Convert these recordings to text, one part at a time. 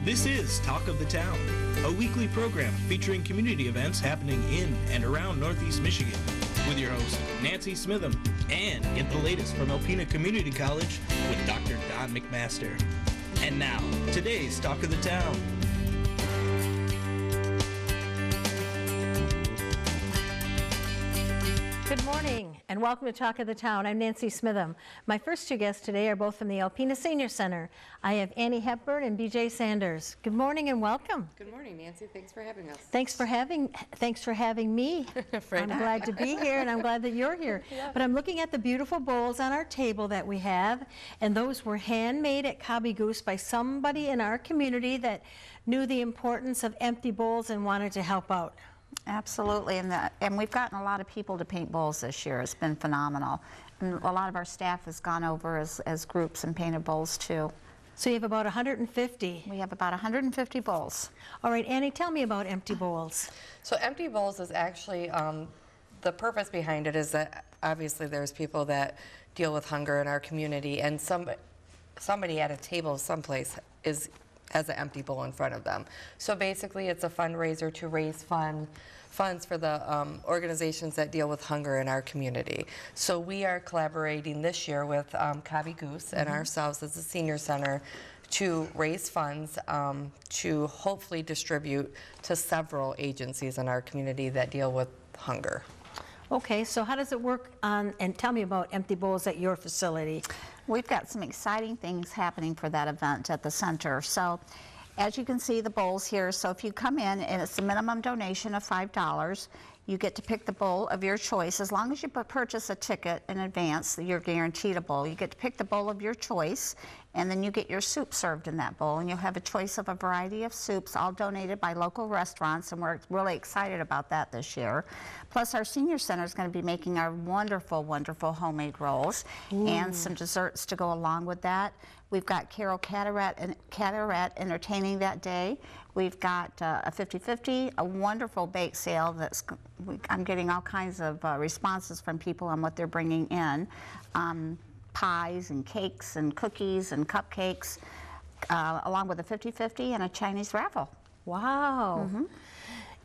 This is Talk of the Town, a weekly program featuring community events happening in and around Northeast Michigan, with your host, Nancy Smitham, and get the latest from Alpena Community College with Dr. Don McMaster. And now, today's Talk of the Town. Good morning and welcome to Talk of the Town. I'm Nancy Smitham. My first two guests today are both from the Alpena Senior Center. I have Annie Hepburn and BJ Sanders. Good morning and welcome. Good morning, Nancy. Thanks for having us. Thanks for having me. I'm glad to be here and I'm glad that you're here. Yeah. But I'm looking at the beautiful bowls on our table that we have, and those were handmade at Cobby Goose by somebody in our community that knew the importance of empty bowls and wanted to help out. Absolutely, and we've gotten a lot of people to paint bowls this year. It's been phenomenal. And a lot of our staff has gone over as groups and painted bowls too. So you have about 150? We have about 150 bowls. All right, Annie, tell me about empty bowls. So empty bowls is actually, the purpose behind it is that obviously there's people that deal with hunger in our community, and somebody at a table someplace has an empty bowl in front of them. So basically it's a fundraiser to raise funds for the organizations that deal with hunger in our community. So we are collaborating this year with Cobby Goose and ourselves as a senior center to raise funds to hopefully distribute to several agencies in our community that deal with hunger. Okay, so how does it work and tell me about empty bowls at your facility. We've got some exciting things happening for that event at the center. So as you can see the bowls here, so if you come in and it's a minimum donation of $5, you get to pick the bowl of your choice. As long as you purchase a ticket in advance, you're guaranteed a bowl. You get to pick the bowl of your choice, and then you get your soup served in that bowl, and you'll have a choice of a variety of soups, all donated by local restaurants, and we're really excited about that this year. Plus, our senior center is going to be making our wonderful, wonderful homemade rolls and some desserts to go along with that. We've got Carol Cataract entertaining that day. We've got a 50-50, a wonderful bake sale I'm getting all kinds of responses from people on what they're bringing in. Pies and cakes and cookies and cupcakes, along with a 50-50 and a Chinese raffle. Wow.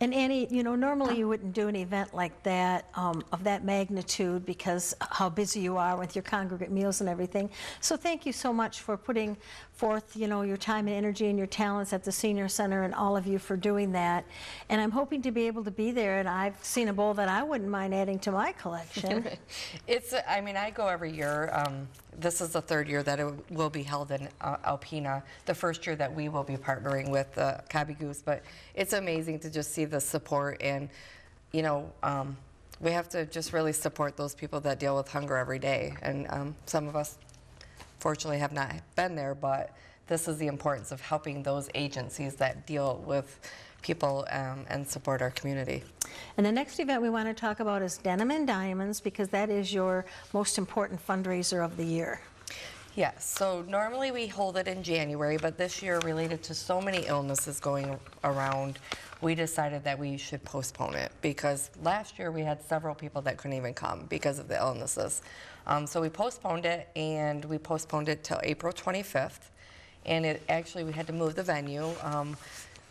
And Annie, you know, normally you wouldn't do an event like that, of that magnitude, because how busy you are with your congregate meals and everything. So thank you so much for putting forth, you know, your time and energy and your talents at the Senior Center, and all of you for doing that. And I'm hoping to be able to be there, and I've seen a bowl that I wouldn't mind adding to my collection. I mean, I go every year. This is the third year that it will be held in Alpena, the first year that we will be partnering with Cobby Goose, but it's amazing to just see the support, and you know, we have to just really support those people that deal with hunger every day, and some of us fortunately have not been there, but this is the importance of helping those agencies that deal with people and support our community. And the next event we want to talk about is Denim and Diamonds, because that is your most important fundraiser of the year. Yes, so normally we hold it in January, but this year, related to so many illnesses going around, we decided that we should postpone it, because last year we had several people that couldn't even come because of the illnesses. So we postponed it, and we postponed it till April 25th, and we had to move the venue,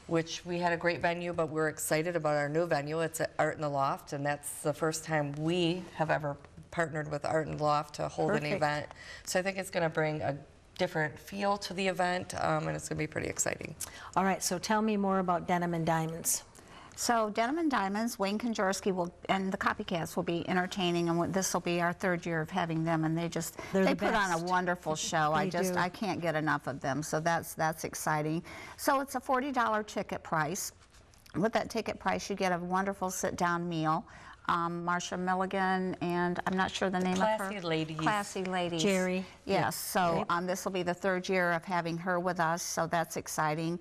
which we had a great venue, but we're excited about our new venue. It's at Art in the Loft, and that's the first time we have ever partnered with Art in the Loft to hold an event. So I think it's going to bring a different feel to the event, and it's going to be pretty exciting. All right, so tell me more about Denim and Diamonds. So Denim and Diamonds, Wayne Konjorski and the Copycats will be entertaining, and this will be our third year of having them, and they put on a wonderful show. I can't get enough of them, so that's exciting. So it's a $40 ticket price. With that ticket price, you get a wonderful sit-down meal. Marsha Milligan, and I'm not sure the name of her. Classy Ladies. Classy Ladies. Jerry. Yes, so this will be the third year of having her with us, so that's exciting.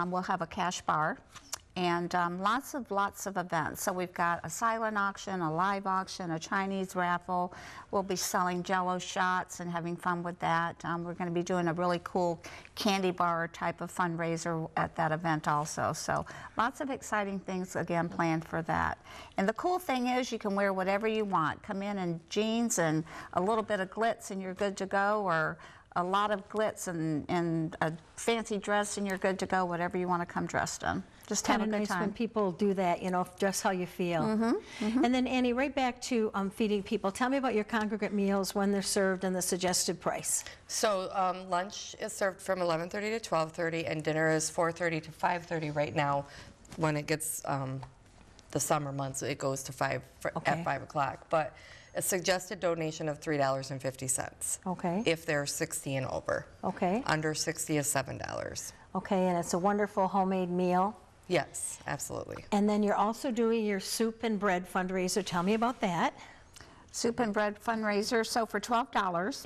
We'll have a cash bar. And lots of events. So we've got a silent auction, a live auction, a Chinese raffle. We'll be selling Jell-O shots and having fun with that. We're going to be doing a really cool candy bar type of fundraiser at that event also. So lots of exciting things, again, planned for that. And the cool thing is you can wear whatever you want. Come in jeans and a little bit of glitz and you're good to go, or a lot of glitz and a fancy dress, and you're good to go, whatever you want to come dressed in. Just have Kind a of good nice when time. people do that, you know, dress how you feel. And then Annie, right back to feeding people. Tell me about your congregate meals, when they're served, and the suggested price. So lunch is served from 11:30 to 12:30, and dinner is 4:30 to 5:30 right now. When it gets the summer months, it goes to Okay. at 5 o'clock. But a suggested donation of $3.50. Okay. If they're 60 and over. Okay. Under 60 is $7. Okay, and it's a wonderful homemade meal. Yes, absolutely. And then you're also doing your soup and bread fundraiser. Tell me about that. Soup and bread fundraiser. So for $12,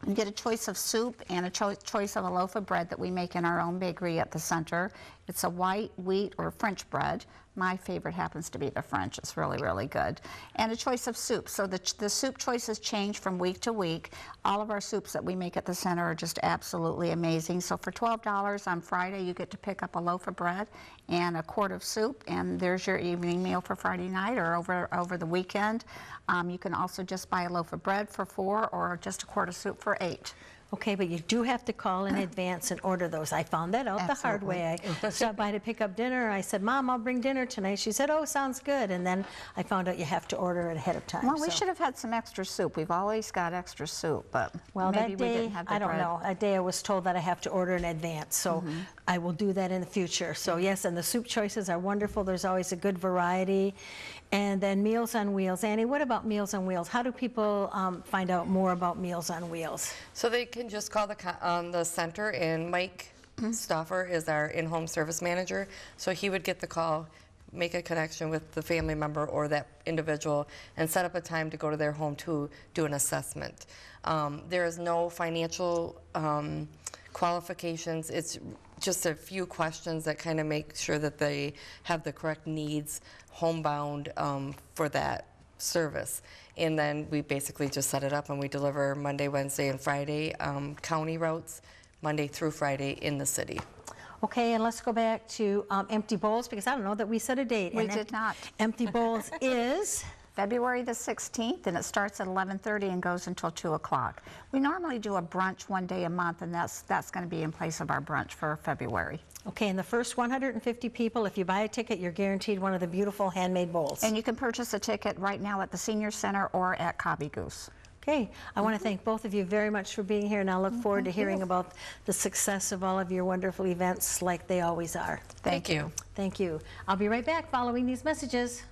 you get a choice of soup and a choice of a loaf of bread that we make in our own bakery at the center. It's a white, wheat, or French bread. My favorite happens to be the French. It's really, really good. And a choice of soup. So the soup choices change from week to week. All of our soups that we make at the center are just absolutely amazing. So for $12 on Friday, you get to pick up a loaf of bread and a quart of soup, and there's your evening meal for Friday night or over the weekend. You can also just buy a loaf of bread for $4 or just a quart of soup for $8. Okay, but you do have to call in advance and order those. I found that out the hard way. I stopped by to pick up dinner. I said, Mom, I'll bring dinner tonight. She said, oh, sounds good. And then I found out you have to order it ahead of time. Well, we so. should have had some extra soup. We've always got extra soup, but Well, maybe that we day, didn't have the I don't bread. know. That day I was told that I have to order in advance, so I will do that in the future. So yes, and the soup choices are wonderful. There's always a good variety. And then Meals on Wheels. Annie, what about Meals on Wheels? How do people find out more about Meals on Wheels? So they can just call the center, and Mike Stoffer is our in-home service manager. So he would get the call, make a connection with the family member or that individual, and set up a time to go to their home to do an assessment. There is no financial qualifications. It's just a few questions that kind of make sure that they have the correct needs homebound for that service. And then we basically just set it up, and we deliver Monday, Wednesday, and Friday county routes, Monday through Friday in the city. Okay, and let's go back to Empty Bowls, because I don't know that we set a date. We And did not. Empty Bowls is? February the 16th, and it starts at 11:30 and goes until 2 o'clock. We normally do a brunch one day a month, and that's going to be in place of our brunch for February. Okay, and the first 150 people, if you buy a ticket, you're guaranteed one of the beautiful handmade bowls. And you can purchase a ticket right now at the Senior Center or at Cobby Goose. Okay, I want to thank both of you very much for being here, and I look forward to hearing about the success of all of your wonderful events like they always are. Thank you. Thank you. I'll be right back following these messages.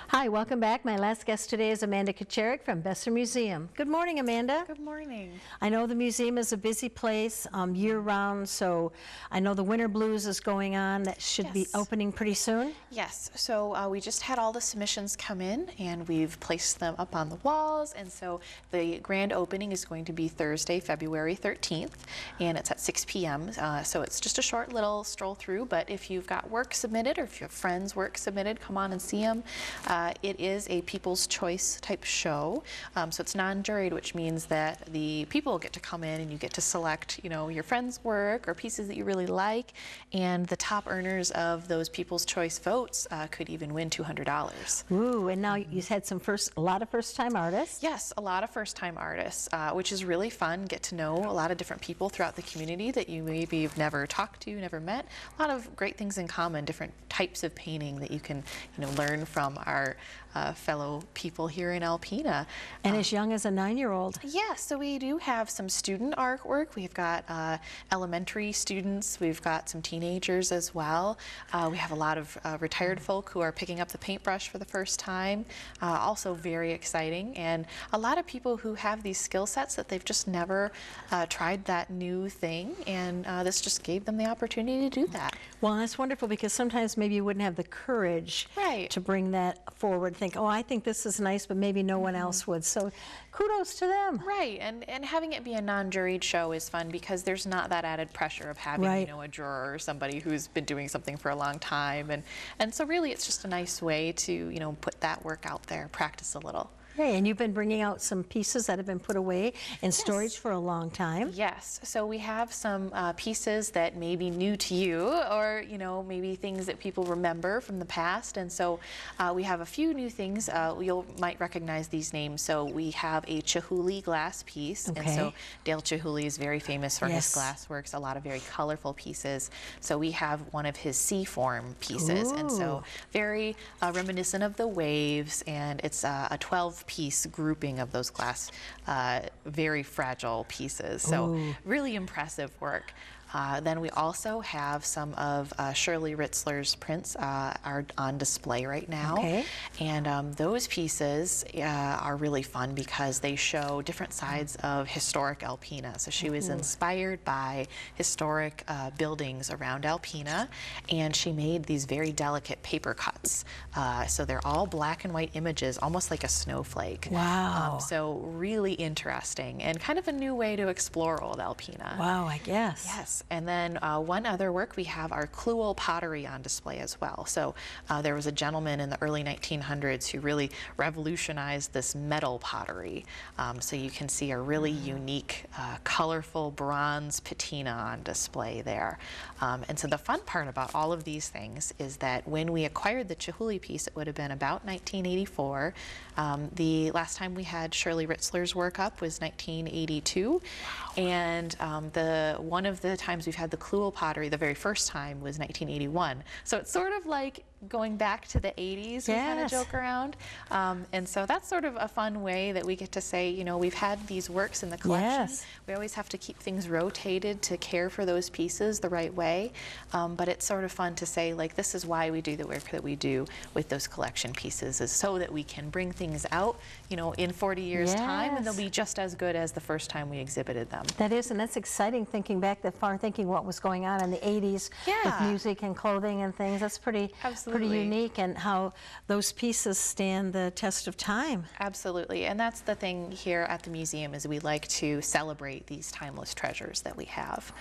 Hi, welcome back. My last guest today is Amanda Kacharik from Besser Museum. Good morning, Amanda. Good morning. I know the museum is a busy place year-round, so I know the Winter Blues is going on. That should be Yes. opening pretty soon. Yes, so we just had all the submissions come in, and we've placed them up on the walls, and so the grand opening is going to be Thursday, February 13th, and it's at 6 p.m. So it's just a short little stroll through, but if you've got work submitted or if you have friends' work submitted, come on and see them. It is a People's Choice type show, so it's non-juried, which means that the people get to come in and you get to select, you know, your friends' work or pieces that you really like, and the top earners of those People's Choice votes could even win $200. Ooh, and now you had a lot of first-time artists. Yes, a lot of first-time artists, which is really fun. Get to know a lot of different people throughout the community that you maybe have never talked to, never met. A lot of great things in common, different types of painting that you can, you know, learn from our fellow people here in Alpena. And as young as a 9-year-old. Yeah, so we do have some student artwork. We've got elementary students. We've got some teenagers as well. We have a lot of retired folk who are picking up the paintbrush for the first time. Also very exciting. And a lot of people who have these skill sets that they've just never tried that new thing. And this just gave them the opportunity to do that. Well, that's wonderful, because sometimes maybe you wouldn't have the courage Right. to bring that forward. Think, oh, I think this is nice, but maybe no one else would. So kudos to them. Right, and having it be a non-juried show is fun because there's not that added pressure of having, Right. you know, a juror or somebody who's been doing something for a long time, and so really it's just a nice way to, you know, put that work out there, practice a little. Hey, and you've been bringing out some pieces that have been put away in storage for a long time. Yes, so we have some pieces that may be new to you, or maybe things that people remember from the past. And so we have a few new things. You might recognize these names. So we have a Chihuly glass piece, and so Dale Chihuly is very famous for his glass works. A lot of very colorful pieces. So we have one of his sea form pieces, and so very reminiscent of the waves. And it's a 12-piece grouping of those glass, very fragile pieces. So really impressive work. Then we also have some of Shirley Ritzler's prints are on display right now. And those pieces are really fun because they show different sides of historic Alpena. So she was inspired by historic buildings around Alpena, and she made these very delicate paper cuts. So they're all black and white images, almost like a snowflake. Wow. So really interesting and kind of a new way to explore old Alpena. Wow, I guess. Yes. And then one other work, we have our Kluel pottery on display as well. So there was a gentleman in the early 1900s who really revolutionized this metal pottery. So you can see a really unique, colorful bronze patina on display there. And so the fun part about all of these things is that when we acquired the Chihuly piece, it would have been about 1984. The last time we had Shirley Ritzler's work up was 1982. And one of the times we've had the Kluel pottery, the very first time, was 1981. So it's sort of like going back to the 80s, we kind of joke around. And so that's sort of a fun way that we get to say, we've had these works in the collection. We always have to keep things rotated to care for those pieces the right way. But it's sort of fun to say, like, this is why we do the work that we do with those collection pieces, is so that we can bring things out, in 40 years' time, and they'll be just as good as the first time we exhibited them. That is, and that's exciting, thinking back that far, thinking what was going on in the 80s with music and clothing and things. That's pretty unique, and how those pieces stand the test of time. Absolutely, and that's the thing here at the museum, is we like to celebrate these timeless treasures that we have.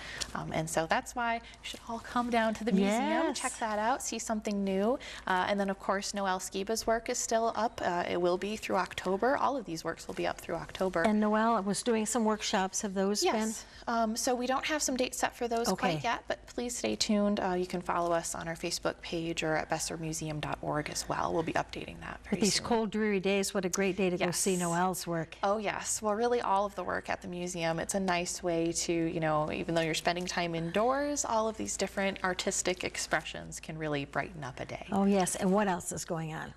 And so that's why you should all come down to the museum, check that out, see something new. And then of course Noelle Skiba's work is still up. It will be through October. All of these works will be up through October. And Noelle was doing some workshops. Have those been? So we don't have some dates set for those quite yet, but please stay tuned. You can follow us on our Facebook page or at bessermuseum.org as well. We'll be updating that very soon. These cold, dreary days, what a great day to go see Noelle's work. Oh yes, well really all of the work at the museum, it's a nice way to, even though you're spending time indoors, all of these different artistic expressions can really brighten up a day. Oh yes, and what else is going on?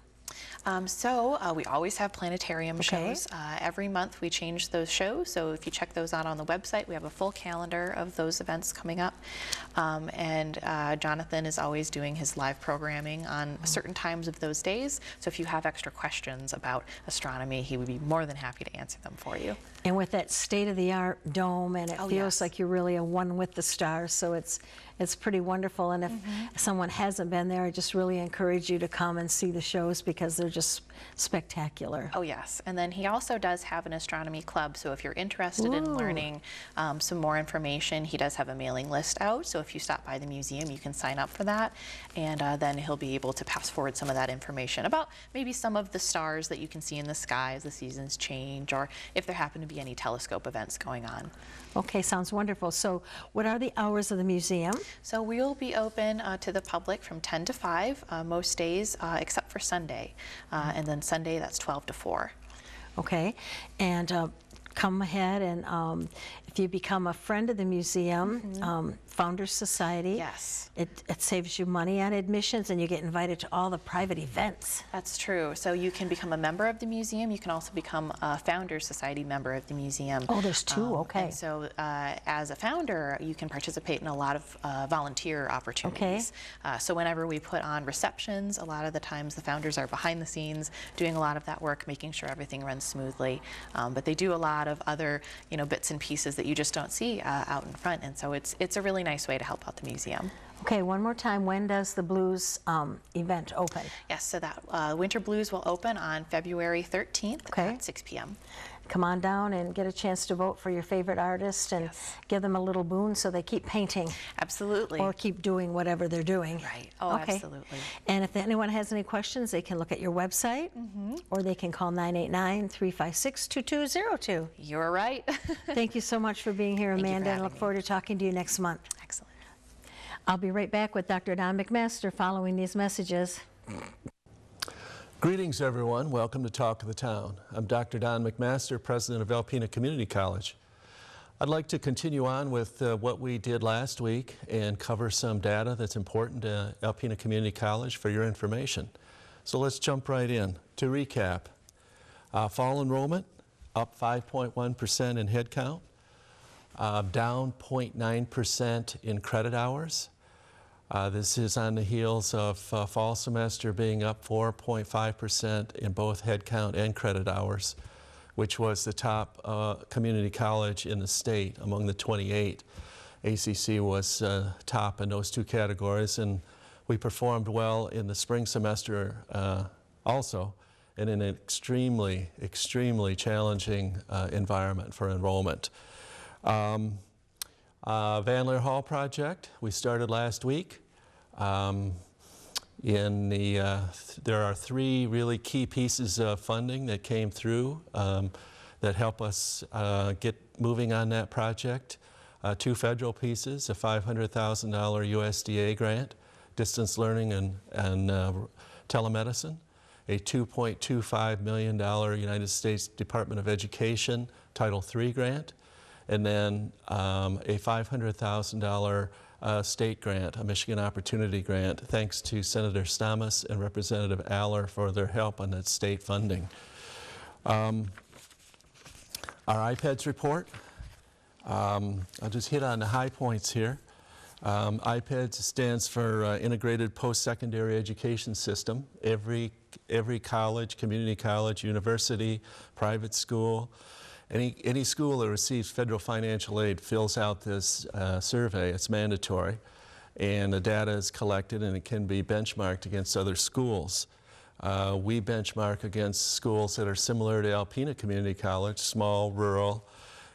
We always have planetarium shows. Every month we change those shows, so if you check those out on the website, we have a full calendar of those events coming up. And Jonathan is always doing his live programming on certain times of those days, so if you have extra questions about astronomy, he would be more than happy to answer them for you. And with that state-of-the-art dome, and it feels like you're really one with the stars, so it's pretty wonderful. And if someone hasn't been there, I just really encourage you to come and see the shows, because they're just spectacular. Oh yes, and then he also does have an astronomy club, so if you're interested in learning some more information, he does have a mailing list out, so if you stop by the museum, you can sign up for that, and then he'll be able to pass forward some of that information about maybe some of the stars that you can see in the sky as the seasons change, or if there happen to be any telescope events going on. Okay, sounds wonderful. So what are the hours of the museum? So we'll be open to the public from 10 to 5 most days except for Sunday. And then Sunday, that's 12 to 4. Okay, and come ahead, and if you become a friend of the museum, Founders Society, it saves you money on admissions, and you get invited to all the private events. That's true. So you can become a member of the museum. You can also become a Founders Society member of the museum. Oh, there's two, okay. And so as a founder, you can participate in a lot of volunteer opportunities. So whenever we put on receptions, a lot of the times the founders are behind the scenes doing a lot of that work, making sure everything runs smoothly. But they do a lot of other, bits and pieces that you just don't see out in front, and so it's a really nice way to help out the museum. Okay, one more time, when does the Blues event open? Yes, so that Winter Blues will open on February 13th at 6 p.m. come on down and get a chance to vote for your favorite artist and give them a little boon so they keep painting Absolutely. or keep doing whatever they're doing. Right. Oh, Okay. absolutely. And if anyone has any questions, they can look at your website or they can call 989-356-2202. You're right. Thank you so much for being here, you for Amanda, and I having look me. forward to talking to you next month. Excellent. I'll be right back with Dr. Don McMaster following these messages. Greetings, everyone. Welcome to Talk of the Town. I'm Dr. Don McMaster, president of Alpena Community College. I'd like to continue on with what we did last week and cover some data that's important to Alpena Community College for your information. So let's jump right in. To recap, fall enrollment up 5.1% in head count, down 0.9% in credit hours. This is on the heels of fall semester being up 4.5% in both head count and credit hours, which was the top community college in the state among the 28. ACC was top in those two categories, and we performed well in the spring semester also in an extremely, extremely challenging environment for enrollment. Van Leer Hall project, we started last week. There are three really key pieces of funding that came through that help us get moving on that project. Two federal pieces, a $500,000 USDA grant, distance learning and telemedicine, a $2.25 million United States Department of Education Title III grant, and then a $500,000 state grant, a Michigan Opportunity Grant, thanks to Senator Stamas and Representative Aller for their help on that state funding. Our IPEDS report, I'll just hit on the high points here. IPEDS stands for Integrated Post-Secondary Education System. Every college, community college, university, private school, any school that receives federal financial aid fills out this survey. It's mandatory, and the data is collected and it can be benchmarked against other schools. We benchmark against schools that are similar to Alpena Community College, small, rural,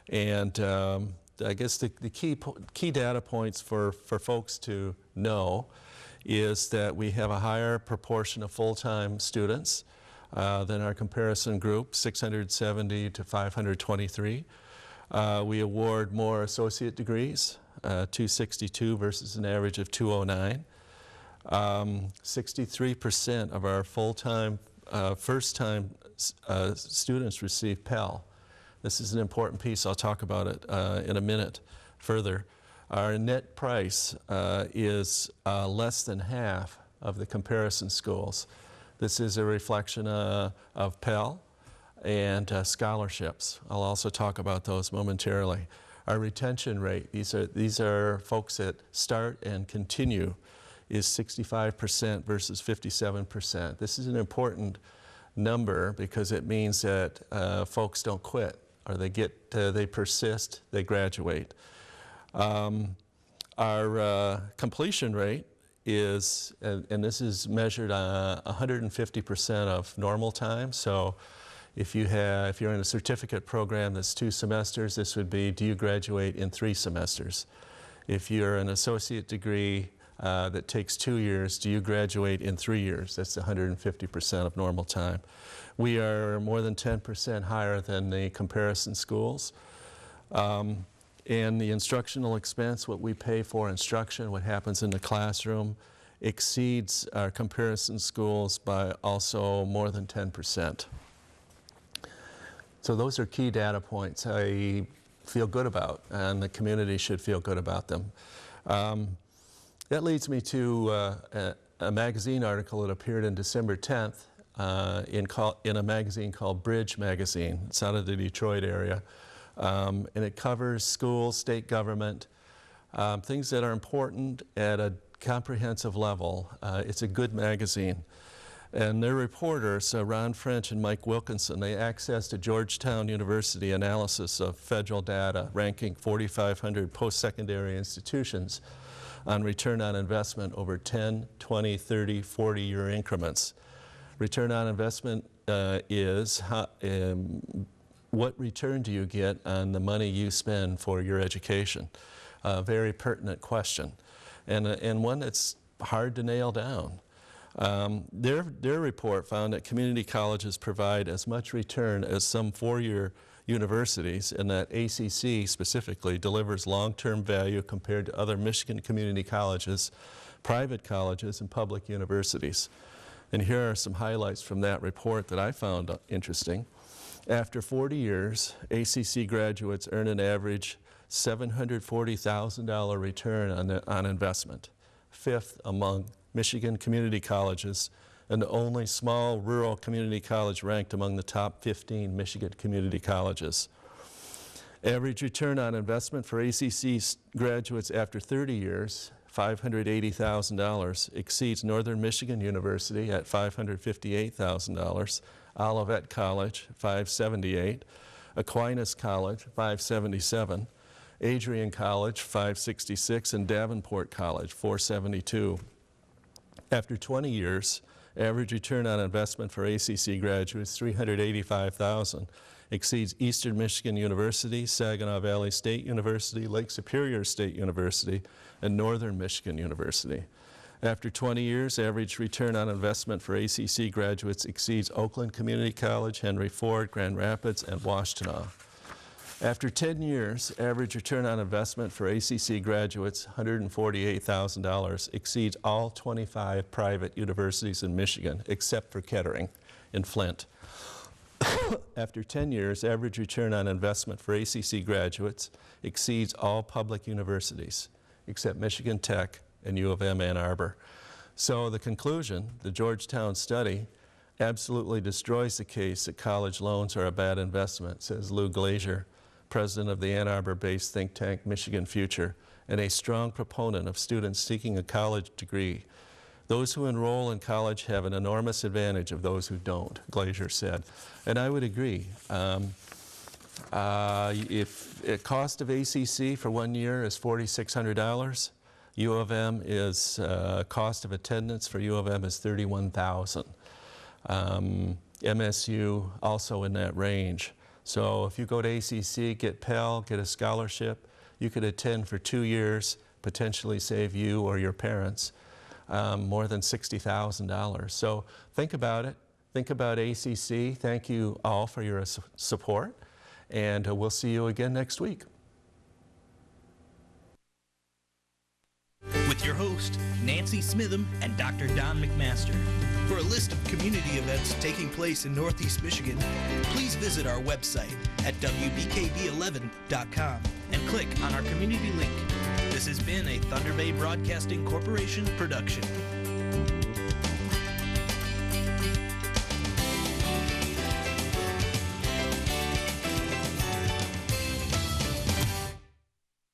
and I guess the key data points for folks to know is that we have a higher proportion of full-time students than our comparison group, 670 to 523. We award more associate degrees, 262 versus an average of 209. 63% of our full-time, first-time students receive Pell. This is an important piece. I'll talk about it in a minute further. Our net price is less than half of the comparison schools. This is a reflection of Pell and scholarships. I'll also talk about those momentarily. Our retention rate, these are folks that start and continue, is 65% versus 57%. This is an important number because it means that folks don't quit, or they persist, they graduate. Our completion rate is, and this is measured 150% of normal time. So if you're in a certificate program that's 2 semesters, this would be, do you graduate in 3 semesters? If you're an associate degree that takes 2 years, do you graduate in 3 years? That's 150% of normal time. We are more than 10% higher than the comparison schools. And the instructional expense, what we pay for instruction, what happens in the classroom, exceeds our comparison schools by also more than 10%. So those are key data points I feel good about, and the community should feel good about them. That leads me to a magazine article that appeared in December 10th in a magazine called Bridge Magazine. It's out of the Detroit area. And it covers schools, state government, things that are important at a comprehensive level. It's a good magazine. And their reporters, Ron French and Mike Wilkinson, they accessed a Georgetown University analysis of federal data ranking 4,500 post-secondary institutions on return on investment over 10, 20, 30, 40-year increments. Return on investment is what return do you get on the money you spend for your education? A very pertinent question, and one that's hard to nail down. Their report found that community colleges provide as much return as some four-year universities, and that ACC specifically delivers long-term value compared to other Michigan community colleges, private colleges, and public universities. And here are some highlights from that report that I found interesting. After 40 years, ACC graduates earn an average $740,000 return on investment, fifth among Michigan community colleges, and the only small rural community college ranked among the top 15 Michigan community colleges. Average return on investment for ACC graduates after 30 years, $580,000, exceeds Northern Michigan University at $558,000, Olivet College, $578,000, Aquinas College, $577,000, Adrian College, $566,000, and Davenport College, $472,000. After 20 years, average return on investment for ACC graduates, $385,000, exceeds Eastern Michigan University, Saginaw Valley State University, Lake Superior State University, and Northern Michigan University. After 20 years, average return on investment for ACC graduates exceeds Oakland Community College, Henry Ford, Grand Rapids, and Washtenaw. After 10 years, average return on investment for ACC graduates, $148,000, exceeds all 25 private universities in Michigan, except for Kettering in Flint. After 10 years, average return on investment for ACC graduates exceeds all public universities, except Michigan Tech and U of M Ann Arbor. So the conclusion, the Georgetown study, absolutely destroys the case that college loans are a bad investment, says Lou Glazier, president of the Ann Arbor-based think tank Michigan Future, and a strong proponent of students seeking a college degree. Those who enroll in college have an enormous advantage of those who don't, Glazier said. And I would agree. If the cost of ACC for 1 year is $4,600, U of M is, cost of attendance for U of M is $31,000. MSU also in that range. So if you go to ACC, get Pell, get a scholarship, you could attend for 2 years, potentially save you or your parents more than $60,000. So think about it. Think about ACC. Thank you all for your support, and we'll see you again next week. With your host, Nancy Smitham and Dr. Don McMaster. For a list of community events taking place in Northeast Michigan, please visit our website at wbkb11.com and click on our community link. This has been a Thunder Bay Broadcasting Corporation production.